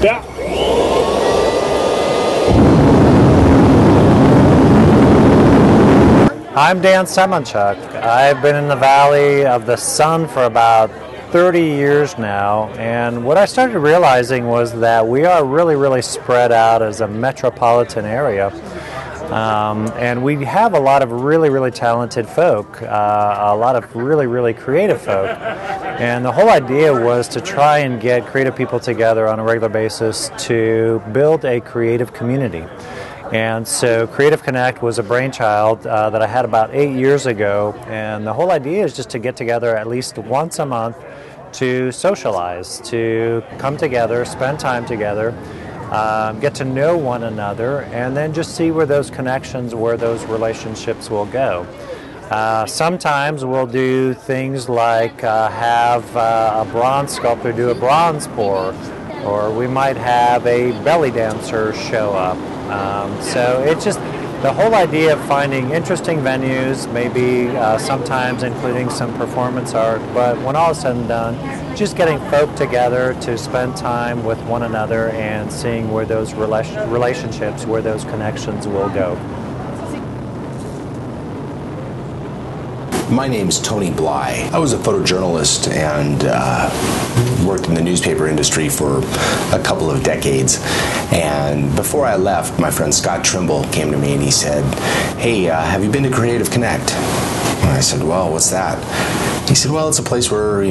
Yeah. I'm Dan Semenchuck. I've been in the Valley of the Sun for about 30 years now, and what I started realizing was that we are really spread out as a metropolitan area. And we have a lot of really talented folk, a lot of really creative folk. And the whole idea was to try and get creative people together on a regular basis to build a creative community. And so Creative Connect was a brainchild that I had about 8 years ago, and the whole idea is just to get together at least once a month to socialize, to come together, spend time together, get to know one another, and then just see where those connections, where those relationships will go. Sometimes we'll do things like have a bronze sculptor do a bronze pour, or we might have a belly dancer show up. So it's just the whole idea of finding interesting venues, maybe sometimes including some performance art, but when all is said and done, just getting folk together to spend time with one another and seeing where those relationships, where those connections will go. My name's Tony Blei. I was a photojournalist and worked in the newspaper industry for a couple of decades. And before I left, my friend Scott Trimble came to me and he said, "Hey, have you been to Creative Connect?" And I said, "Well, what's that?" He said, "Well, it's a place where,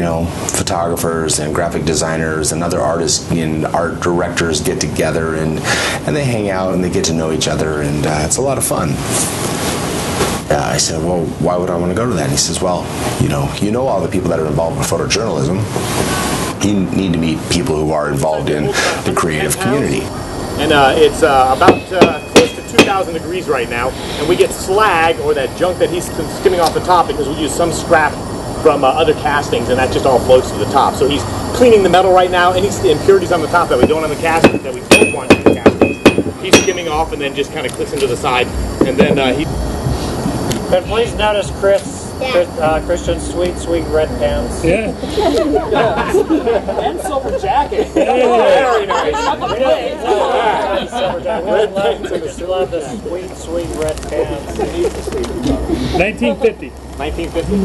photographers and graphic designers and other artists and art directors get together and they hang out and they get to know each other, and it's a lot of fun." I said, "Well, why would I want to go to that?" And he says, "Well, you know all the people that are involved with photojournalism. You need to meet people who are involved in the creative community." And it's about close to 2,000 degrees right now, and we get slag, or that junk that he's skimming off the top, because we use some scrap from other castings, and that just all floats to the top. So he's cleaning the metal right now, any impurities on the top that we don't on the castings, that we don't want in the castings, he's skimming off and then just kind of clicks into the side, and then he... But please notice Christian's sweet red pants. Yeah. And silver jacket. Yeah. Very nice. Silver jacket. We still love the sweet red pants. 1950. 1950.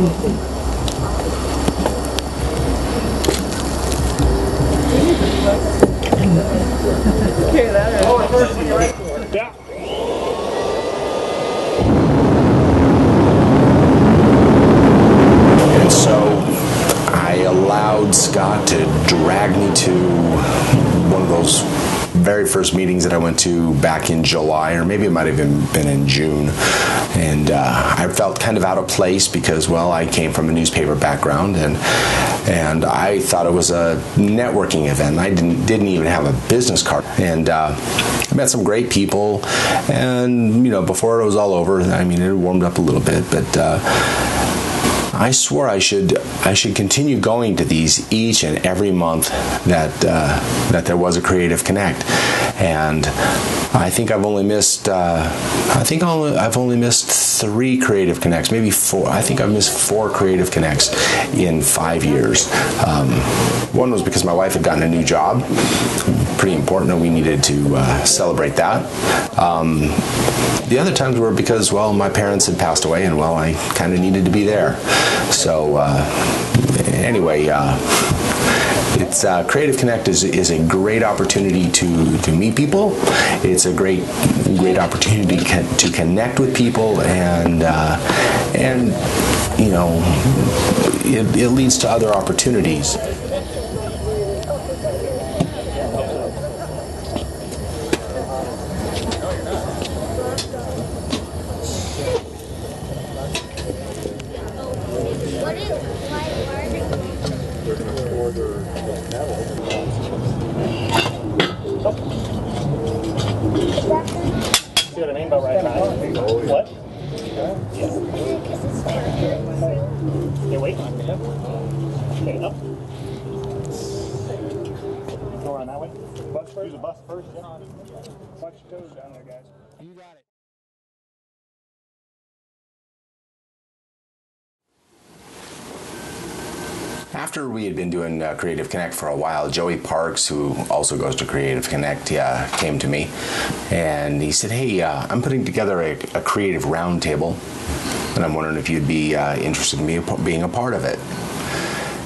Carry that. Yeah. And so I allowed Scott to drag me to one of those very first meetings that I went to back in July, or maybe it might have been in June. And I felt kind of out of place because, well, I came from a newspaper background, and I thought it was a networking event. I didn't even have a business card. And I met some great people, and before it was all over, I mean, it warmed up a little bit, but I swore I should continue going to these each and every month that there was a Creative Connect, and I think I've only missed I've only missed 3 Creative Connects, maybe 4. I think I've missed 4 Creative Connects in 5 years. One was because my wife had gotten a new job, pretty important, and we needed to celebrate that. The other times were because, well, my parents had passed away, and, well, I kind of needed to be there. So anyway, it's Creative Connect is a great opportunity to meet people. It's a great opportunity to connect with people, and it leads to other opportunities. See what I mean by right now? What? Yeah, wait. Okay, up. Go around that way. Bus first. Use a bus first. Yeah. Watch your toes down there, guys. You got it. After we had been doing Creative Connect for a while, Joey Parks, who also goes to Creative Connect, came to me, and he said, "Hey, I'm putting together a creative roundtable, and I'm wondering if you'd be interested in being a part of it."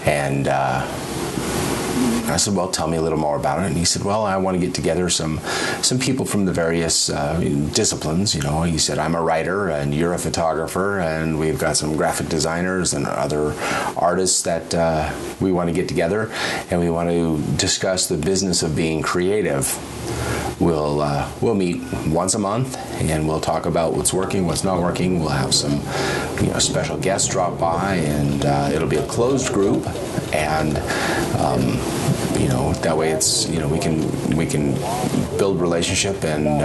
And I said, "Well, tell me a little more about it." And he said, "Well, I want to get together some people from the various disciplines. You know," he said, "I'm a writer, and you're a photographer, and we've got some graphic designers and other artists that we want to get together, and we want to discuss the business of being creative. We'll meet once a month, and we'll talk about what's working, what's not working. We'll have some special guests drop by, and it'll be a closed group, and that way it's we can build relationship and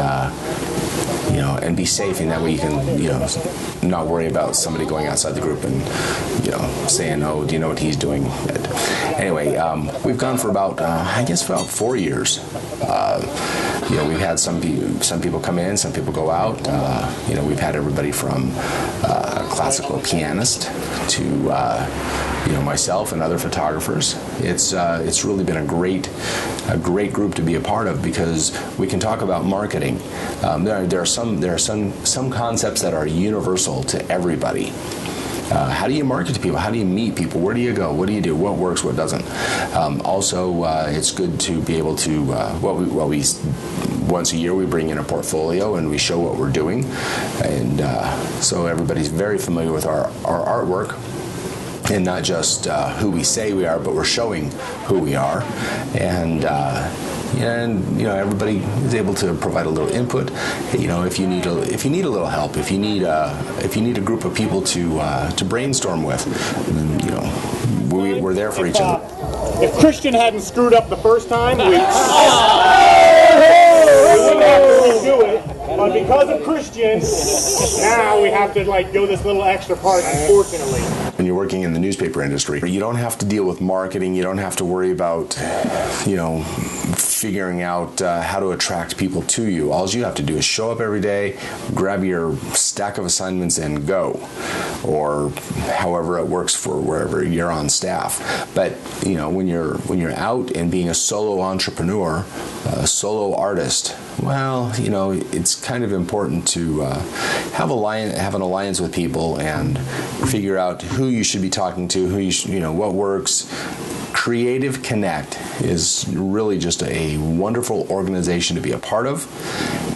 and be safe, and that way you can not worry about somebody going outside the group and saying, 'Oh, do you know what he's doing?'" Anyway, we've gone for about about 4 years. We've had some people come in, some people go out. We've had everybody from a classical pianist to myself and other photographers. It's really been a great group to be a part of, because we can talk about marketing. There are some concepts that are universal to everybody. How do you market to people? How do you meet people? Where do you go? What do you do? What works? What doesn't? Also, it's good to be able to, once a year we bring in a portfolio and we show what we're doing. And so everybody's very familiar with our artwork. And not just who we say we are, but we're showing who we are. And everybody is able to provide a little input. If you need a little help, if you need a group of people to brainstorm with, we're there for each other. If Christian hadn't screwed up the first time, we wouldn't have to redo it. But because of Christian, now we have to go this little extra part, unfortunately. When you're working in the newspaper industry, you don't have to deal with marketing. You don't have to worry about, figuring out how to attract people to you. All you have to do is show up every day, grab your stack of assignments, and go, or however it works for wherever you're on staff. But when you're out and being a solo entrepreneur, a solo artist, well, it's kind of important to have an alliance with people and figure out who you should be talking to, what works. Creative Connect is really just a wonderful organization to be a part of,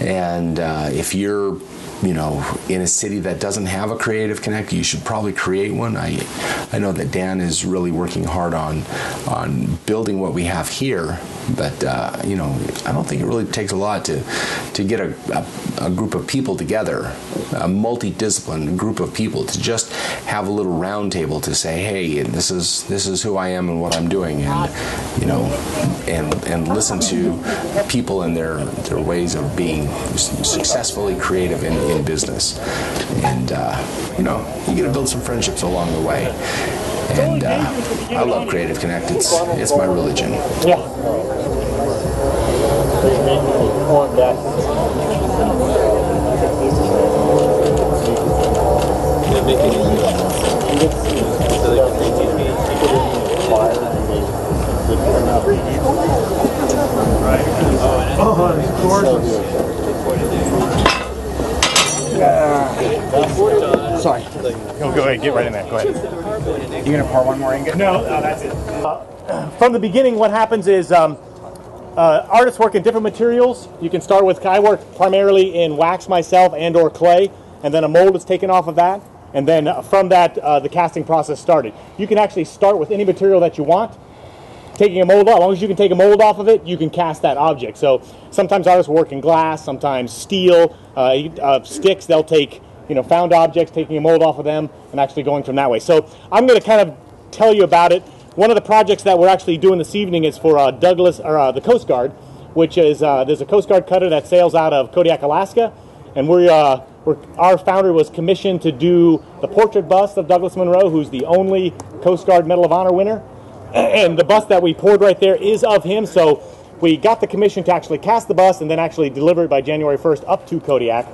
and if you're in a city that doesn't have a Creative Connect, you should probably create one. I know that Dan is really working hard on building what we have here, but I don't think it really takes a lot to get a group of people together, a multidisciplinary group of people, to just have a little round table to say, "Hey, this is who I am and what I'm doing," and listen to people and their ways of being successfully creative in business. And you get to build some friendships along the way. And I love Creative Connect. It's my religion. Yeah. Sorry. Go ahead, get right in there. Go ahead. You gonna pour one more ingot? No, that's it. From the beginning, what happens is artists work in different materials. You can start with, I work primarily in wax myself and or clay, and then a mold is taken off of that, and then from that, the casting process started. You can actually start with any material that you want, taking a mold off. As long as you can take a mold off of it, you can cast that object. So sometimes artists work in glass, sometimes steel, sticks. They'll take found objects, taking a mold off of them, and actually going from that way. So I'm going to kind of tell you about it. One of the projects that we're actually doing this evening is for the Coast Guard, which is there's a Coast Guard cutter that sails out of Kodiak, Alaska, and our founder was commissioned to do the portrait bust of Douglas Monroe, who's the only Coast Guard Medal of Honor winner, and the bust that we poured right there is of him. So we got the commission to actually cast the bust and then actually deliver it by January 1st up to Kodiak.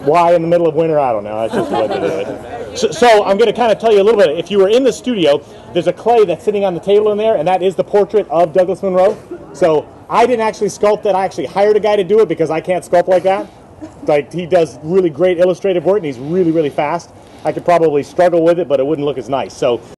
Why in the middle of winter, I don't know. That's just the way to do it. So I'm going to kind of tell you a little bit. If you were in the studio, there's a clay that's sitting on the table in there, and that is the portrait of Douglas Monroe. So I didn't actually sculpt that. I actually hired a guy to do it because I can't sculpt like that. Like, he does really great illustrative work, and he's really, really fast. I could probably struggle with it, but it wouldn't look as nice. So